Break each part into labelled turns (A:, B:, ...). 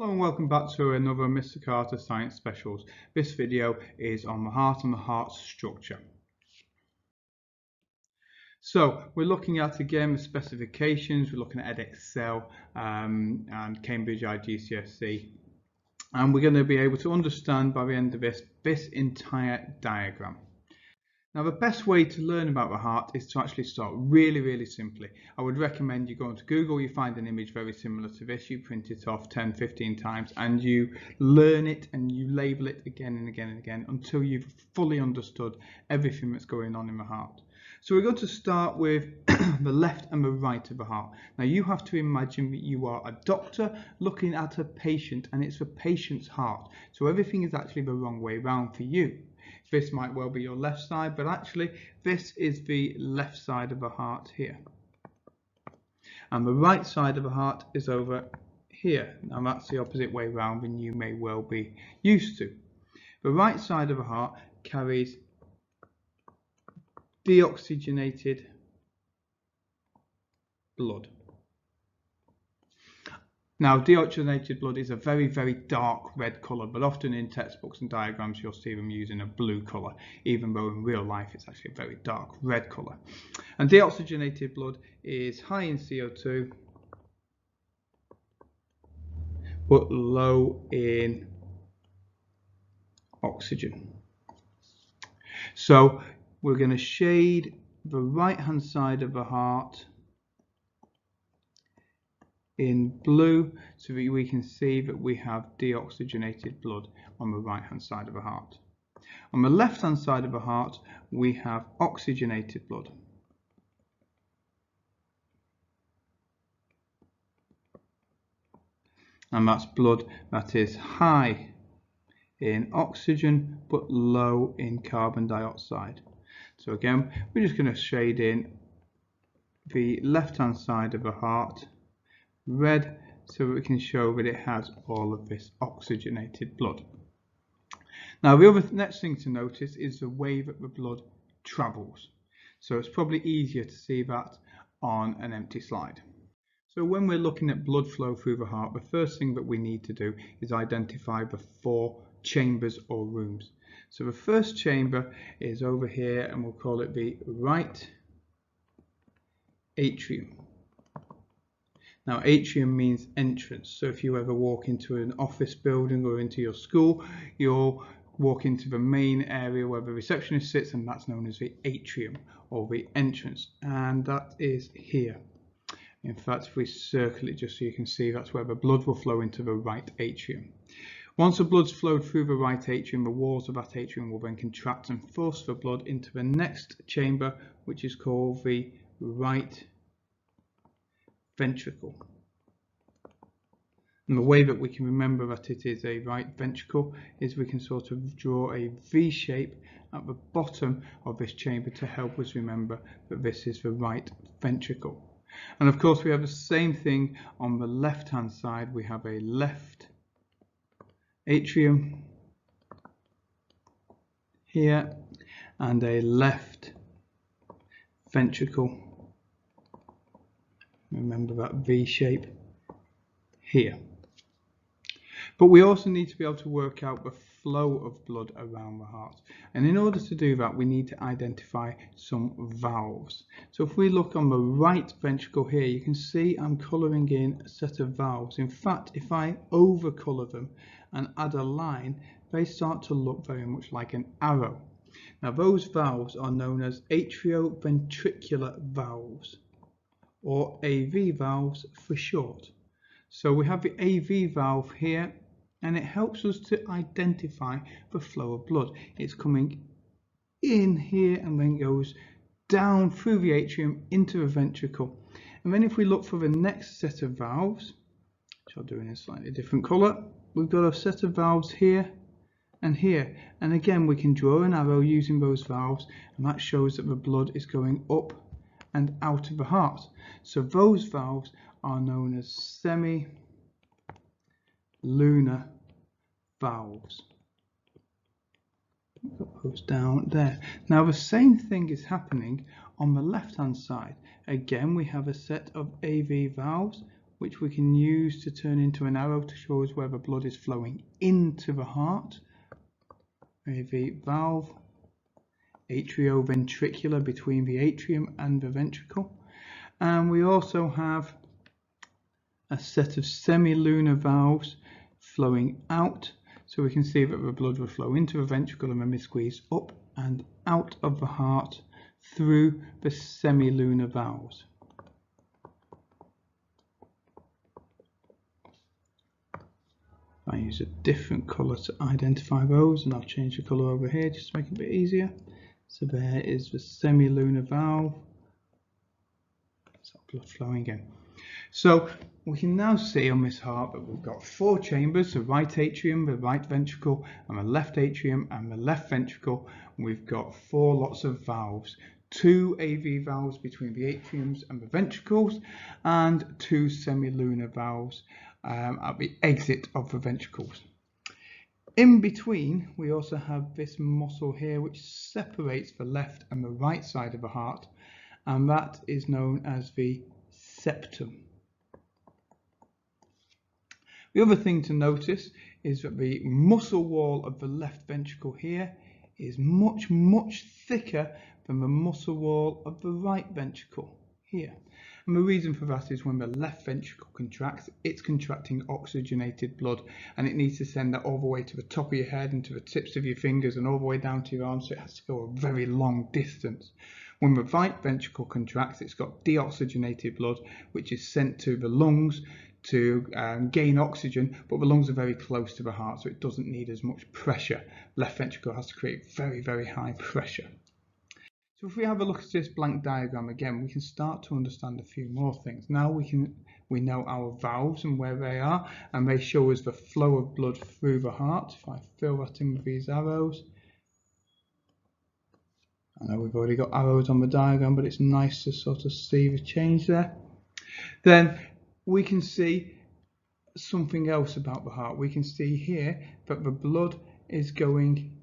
A: Hello and welcome back to another Mr. Carter Science Specials. This video is on the heart and the heart structure. So we're looking at again the specifications, we're looking at Edexcel and Cambridge GCSE, and we're going to be able to understand by the end of this entire diagram. Now, the best way to learn about the heart is to actually start really simply. I would recommend you go into Google, you find an image very similar to this, you print it off 10-15 times and you learn it and you label it again and again and again until you've fully understood everything that's going on in the heart. So we're going to start with the left and the right of the heart. Now you have to imagine that you are a doctor looking at a patient and it's the patient's heart. So everything is actually the wrong way round for you. This might well be your left side, but actually this is the left side of the heart here. And the right side of the heart is over here. Now that's the opposite way round than you may well be used to. The right side of the heart carries deoxygenated blood. Now, deoxygenated blood is a very dark red colour, but often in textbooks and diagrams you'll see them using a blue colour, even though in real life it's actually a very dark red colour. And deoxygenated blood is high in CO2 but low in oxygen. So we're going to shade the right hand side of the heart in blue so that we can see that we have deoxygenated blood on the right hand side of the heart. On the left hand side of the heart we have oxygenated blood. And that's blood that is high in oxygen but low in carbon dioxide. So again, we're just going to shade in the left hand side of the heart red so we can show that it has all of this oxygenated blood. Now the other next thing to notice is the way that the blood travels. So it's probably easier to see that on an empty slide. So when we're looking at blood flow through the heart, the first thing that we need to do is identify the 4 chambers or rooms. So the first chamber is over here and we'll call it the right atrium. Now atrium means entrance, so if you ever walk into an office building or into your school, you'll walk into the main area where the receptionist sits, and that's known as the atrium or the entrance, and that is here. In fact, if we circle it just so you can see, that's where the blood will flow into the right atrium. Once the blood's flowed through the right atrium, the walls of that atrium will then contract and force the blood into the next chamber, which is called the right ventricle. And the way that we can remember that it is a right ventricle is we can sort of draw a V shape at the bottom of this chamber to help us remember that this is the right ventricle. And of course we have the same thing on the left hand side. We have a left atrium here and a left ventricle. Remember that V shape here. But we also need to be able to work out the flow of blood around the heart. And in order to do that, we need to identify some valves. So if we look on the right ventricle here, you can see I'm colouring in a set of valves. In fact, if I over-colour them and add a line, they start to look very much like an arrow. Now those valves are known as atrioventricular valves, or AV valves for short. So we have the AV valve here and it helps us to identify the flow of blood. It's coming in here and then goes down through the atrium into the ventricle. And then if we look for the next set of valves, which I'll do in a slightly different colour, we've got a set of valves here and here. And again we can draw an arrow using those valves, and that shows that the blood is going up and out of the heart. So those valves are known as semi-lunar valves. Put those down there. Now the same thing is happening on the left hand side. Again we have a set of AV valves which we can use to turn into an arrow to show us where the blood is flowing into the heart. AV valve, atrioventricular between the atrium and the ventricle. And we also have a set of semilunar valves flowing out, so we can see that the blood will flow into the ventricle and then we squeeze up and out of the heart through the semilunar valves. I use a different colour to identify those, and I'll change the colour over here just to make it a bit easier. So there is the semilunar valve. So blood flowing in. So we can now see on this heart that we've got 4 chambers: the right atrium, the right ventricle, and the left atrium and the left ventricle. We've got 4 lots of valves. 2 AV valves between the atriums and the ventricles, and 2 semilunar valves at the exit of the ventricles. In between, we also have this muscle here which separates the left and the right side of the heart, and that is known as the septum. The other thing to notice is that the muscle wall of the left ventricle here is much thicker than the muscle wall of the right ventricle here. And the reason for that is when the left ventricle contracts, it's contracting oxygenated blood, and it needs to send that all the way to the top of your head and to the tips of your fingers and all the way down to your arms, so it has to go a very long distance. When the right ventricle contracts, it's got deoxygenated blood which is sent to the lungs to gain oxygen, but the lungs are very close to the heart, so it doesn't need as much pressure. Left ventricle has to create very high pressure. So if we have a look at this blank diagram again, we can start to understand a few more things. Now we know our valves and where they are, and they show us the flow of blood through the heart. If I fill that in with these arrows, I know we've already got arrows on the diagram, but it's nice to sort of see the change there. Then we can see something else about the heart. We can see here that the blood is going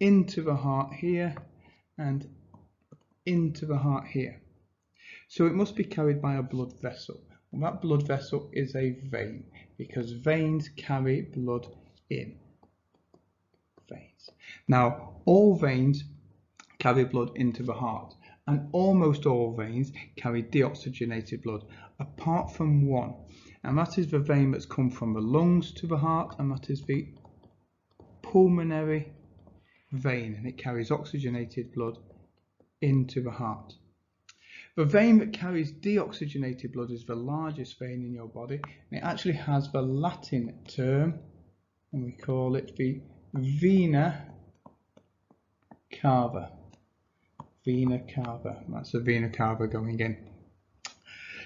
A: into the heart here and into the heart here. So it must be carried by a blood vessel. And that blood vessel is a vein, because veins carry blood in. Veins. Now, all veins carry blood into the heart, and almost all veins carry deoxygenated blood, apart from one, and that is the vein that's come from the lungs to the heart, and that is the pulmonary vein, and it carries oxygenated blood into the heart. The vein that carries deoxygenated blood is the largest vein in your body, and it actually has the Latin term, and we call it the vena cava. Vena cava, that's a vena cava going in.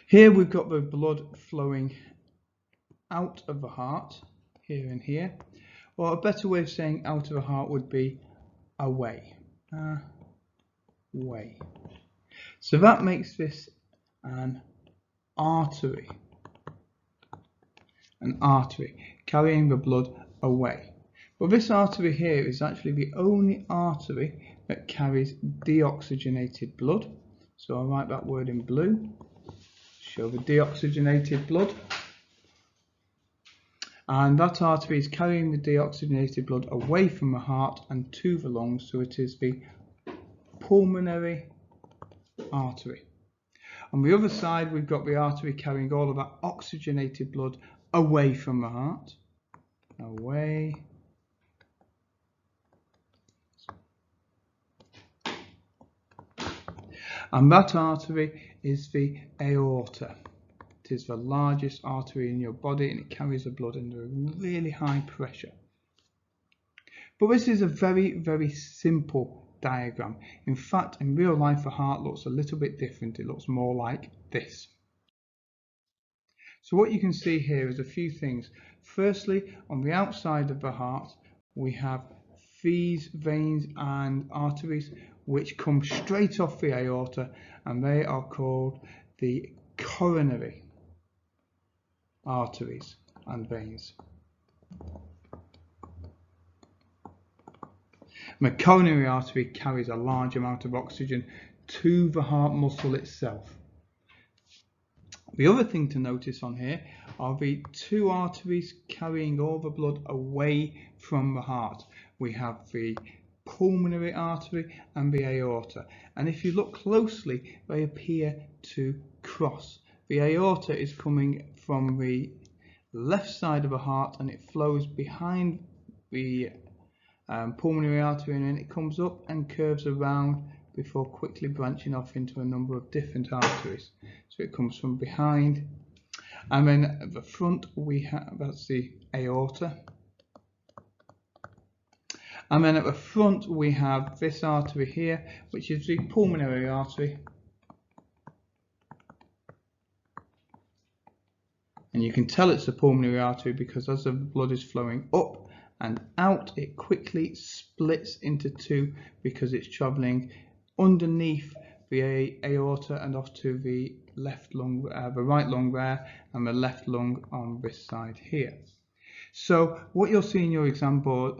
A: Here we've got the blood flowing out of the heart, here and here, or a better way of saying out of the heart would be away. Away. So that makes this an artery. An artery carrying the blood away. But this artery here is actually the only artery that carries deoxygenated blood. So I'll write that word in blue. Show the deoxygenated blood. And that artery is carrying the deoxygenated blood away from the heart and to the lungs, so it is the pulmonary artery. On the other side, we've got the artery carrying all of that oxygenated blood away from the heart. Away. And that artery is the aorta. It is the largest artery in your body, and it carries the blood under a really high pressure. But this is a very simple diagram. In fact, in real life, the heart looks a little bit different. It looks more like this. So what you can see here is a few things. Firstly, on the outside of the heart, we have these veins and arteries which come straight off the aorta, and they are called the coronary arteries and veins. The coronary artery carries a large amount of oxygen to the heart muscle itself. The other thing to notice on here are the two arteries carrying all the blood away from the heart. We have the pulmonary artery and the aorta, and if you look closely they appear to cross. The aorta is coming from the left side of the heart and it flows behind the pulmonary artery, and then it comes up and curves around before quickly branching off into a number of different arteries. So it comes from behind, and then at the front we have, that's the aorta, and then at the front we have this artery here, which is the pulmonary artery, and you can tell it's a pulmonary artery because as the blood is flowing up and out, it quickly splits into two because it's travelling underneath the aorta and off to the left lung, the right lung there, and the left lung on this side here. So what you'll see in your exam board,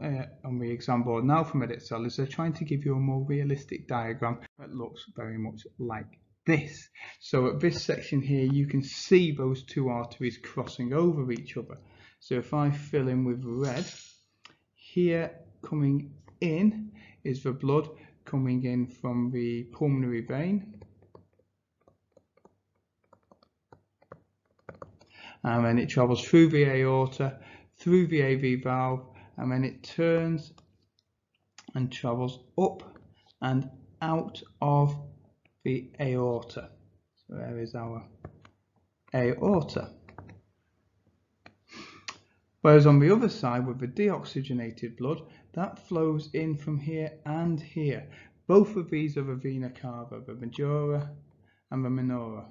A: on the exam board now from Edexcel, is they're trying to give you a more realistic diagram that looks very much like this. So at this section here you can see those two arteries crossing over each other. So if I fill in with red, here coming in is the blood coming in from the pulmonary vein, and then it travels through the aorta, through the AV valve, and then it turns and travels up and out of the aorta. So there is our aorta. Whereas on the other side with the deoxygenated blood, that flows in from here and here. Both of these are the vena cava, the majora and the minora.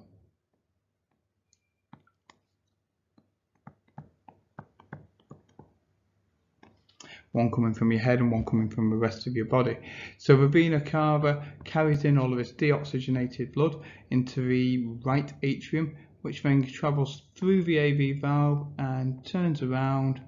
A: One coming from your head and one coming from the rest of your body. So the vena cava carries in all of this deoxygenated blood into the right atrium, which then travels through the AV valve and turns around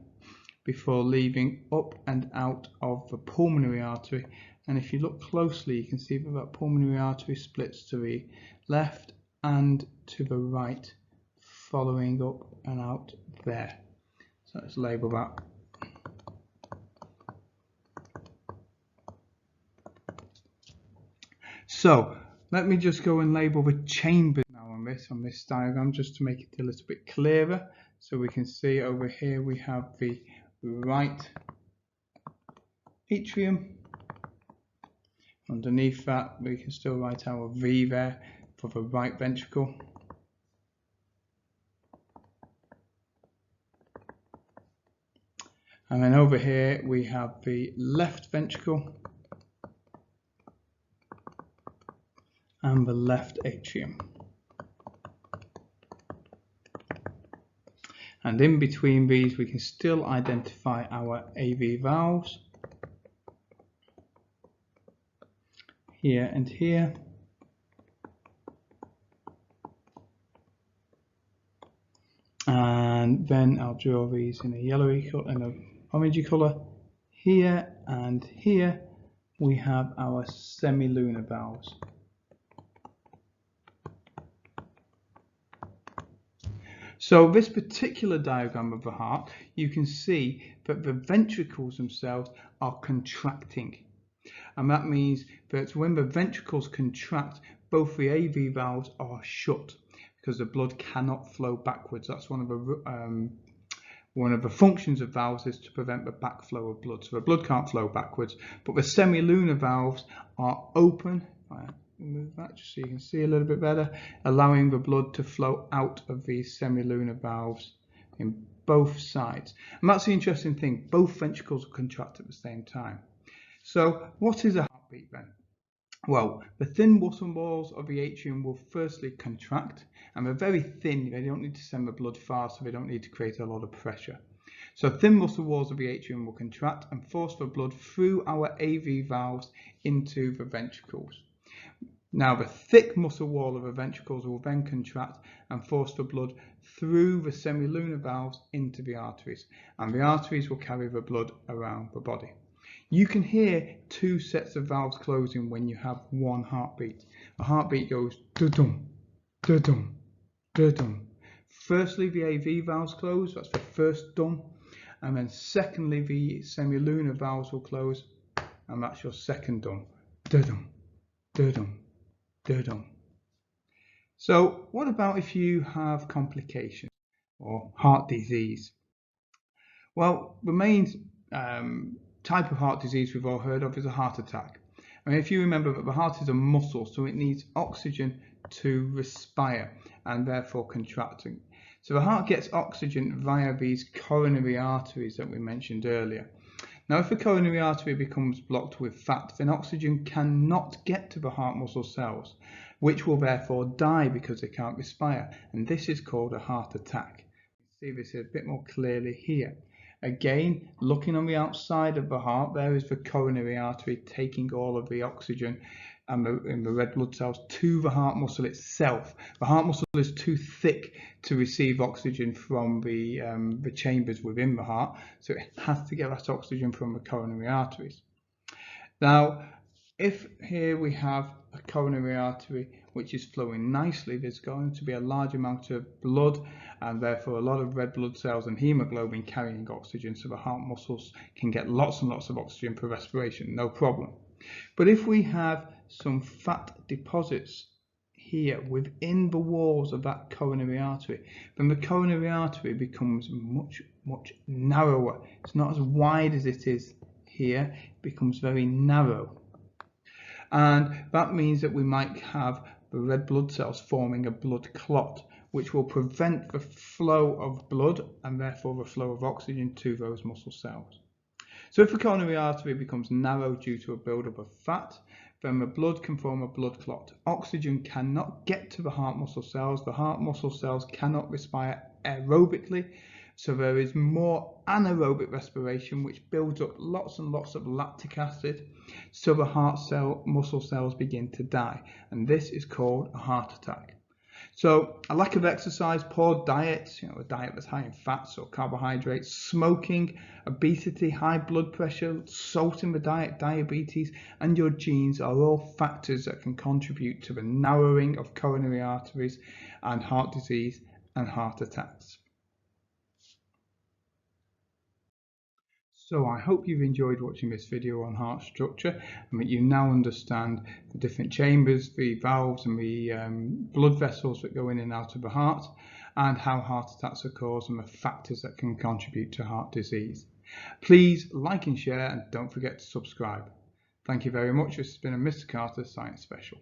A: before leaving up and out of the pulmonary artery. And if you look closely, you can see that that pulmonary artery splits to the left and to the right, following up and out there. So let's label that. So let me just go and label the chambers now on this diagram, just to make it a little bit clearer. So we can see over here we have the right atrium. Underneath that we can still write our V there for the right ventricle. And then over here we have the left ventricle and the left atrium. And in between these we can still identify our AV valves here and here. And then I'll draw these in a yellowy colour and an orangey colour. Here and here we have our semilunar valves. So this particular diagram of the heart, you can see that the ventricles themselves are contracting. And that means that when the ventricles contract, both the AV valves are shut because the blood cannot flow backwards. That's one of the functions of valves, is to prevent the backflow of blood. So the blood can't flow backwards, but the semilunar valves are open. Move that just so you can see a little bit better, allowing the blood to flow out of these semilunar valves in both sides. And that's the interesting thing, both ventricles will contract at the same time. So what is a heartbeat then? Well, the thin muscle walls of the atrium will firstly contract, and they're very thin. They don't need to send the blood far, so they don't need to create a lot of pressure. So thin muscle walls of the atrium will contract and force the blood through our AV valves into the ventricles. Now the thick muscle wall of the ventricles will then contract and force the blood through the semilunar valves into the arteries, and the arteries will carry the blood around the body. You can hear two sets of valves closing when you have one heartbeat. A heartbeat goes da-dum, da-dum, dum. Firstly, the AV valves close, that's the first dum, and then secondly, the semilunar valves will close, and that's your second dum. Dum, dum, dum. So what about if you have complications or heart disease? Well, the main type of heart disease we've all heard of is a heart attack. I mean, if you remember that the heart is a muscle, so it needs oxygen to respire and therefore contracting. So the heart gets oxygen via these coronary arteries that we mentioned earlier. Now, if the coronary artery becomes blocked with fat, then oxygen cannot get to the heart muscle cells, which will therefore die because they can't respire. And this is called a heart attack. You see this a bit more clearly here. Again, looking on the outside of the heart, there is the coronary artery taking all of the oxygen and the red blood cells to the heart muscle itself. The heart muscle is too thick to receive oxygen from the chambers within the heart, so it has to get that oxygen from the coronary arteries. Now, if here we have a coronary artery which is flowing nicely, there's going to be a large amount of blood and therefore a lot of red blood cells and hemoglobin carrying oxygen, so the heart muscles can get lots and lots of oxygen for respiration, no problem. But if we have some fat deposits here within the walls of that coronary artery, then the coronary artery becomes much narrower. It's not as wide as it is here, it becomes very narrow. And that means that we might have the red blood cells forming a blood clot, which will prevent the flow of blood and therefore the flow of oxygen to those muscle cells. So if the coronary artery becomes narrow due to a buildup of fat, then the blood can form a blood clot. Oxygen cannot get to the heart muscle cells. The heart muscle cells cannot respire aerobically, so there is more anaerobic respiration, which builds up lots and lots of lactic acid, so the heart muscle cells begin to die, and this is called a heart attack. So a lack of exercise, poor diet, a diet that's high in fats or carbohydrates, smoking, obesity, high blood pressure, salt in the diet, diabetes, and your genes are all factors that can contribute to the narrowing of coronary arteries and heart disease and heart attacks. So I hope you've enjoyed watching this video on heart structure and that you now understand the different chambers, the valves and the blood vessels that go in and out of the heart, and how heart attacks are caused and the factors that can contribute to heart disease. Please like and share, and don't forget to subscribe. Thank you very much. This has been a Mr. Carter Science Special.